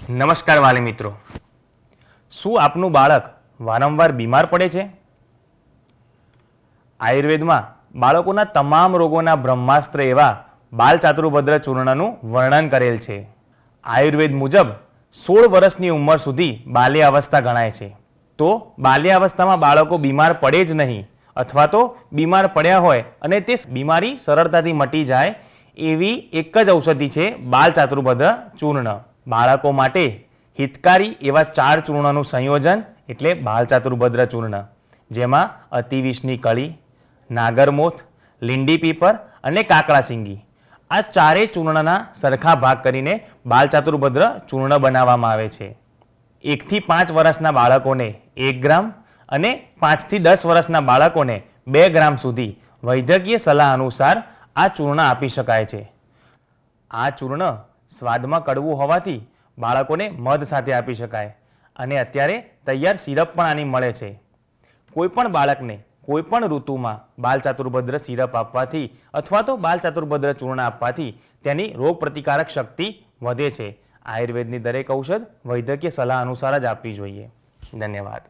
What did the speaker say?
નમસ્કાર વાલી મિત્રો, શું આપનું બાળક વારંવાર બીમાર પડે છે? આયુર્વેદમાં બાળકોના તમામ રોગોના બ્રહ્માસ્ત્ર એવા બાલચાતુર્ભદ્ર ચૂર્ણનું વર્ણન કરેલ છે. આયુર્વેદ મુજબ 16 વર્ષની ઉંમર સુધી બાલ્યાવસ્થા ગણાય છે. તો બાલ્યાવસ્થામાં બાળકો બીમાર પડે જ નહીં અથવા તો બીમાર પડ્યા હોય અને તે બીમારી સરળતાથી મટી જાય એવી એક જ ઔષધિ છે બાલચાતુર્ભદ્ર ચૂર્ણ. બાળકો માટે હિતકારી એવા 4 ચૂર્ણનું સંયોજન એટલે બાલચાતુર્ભદ્ર ચૂર્ણ, જેમાં અતિવિષની કળી, નાગરમોથ, લીંડી પીપર અને કાકડા શીંગી આ ચારેય ચૂર્ણના સરખા ભાગ કરીને બાલચાતુર્ભદ્ર ચૂર્ણ બનાવવામાં આવે છે. 1 થી 5 વર્ષના બાળકોને 1 ગ્રામ અને 5 થી 10 વર્ષના બાળકોને 2 ગ્રામ સુધી વૈદ્યકીય સલાહ અનુસાર આ ચૂર્ણ આપી શકાય છે. આ ચૂર્ણ સ્વાદમાં કડવું હોવાથી બાળકોને મધ સાથે આપી શકાય અને અત્યારે તૈયાર સિરપ પણ આની મળે છે. કોઈપણ બાળકને કોઈપણ ઋતુમાં બાલચાતુર્ભદ્ર સિરપ આપવાથી અથવા તો બાલચાતુર્ભદ્ર ચૂર્ણ આપવાથી તેની રોગપ્રતિકારક શક્તિ વધે છે. આયુર્વેદની દરેક ઔષધ વૈદ્યકીય સલાહ અનુસાર જ આપવી જોઈએ. ધન્યવાદ.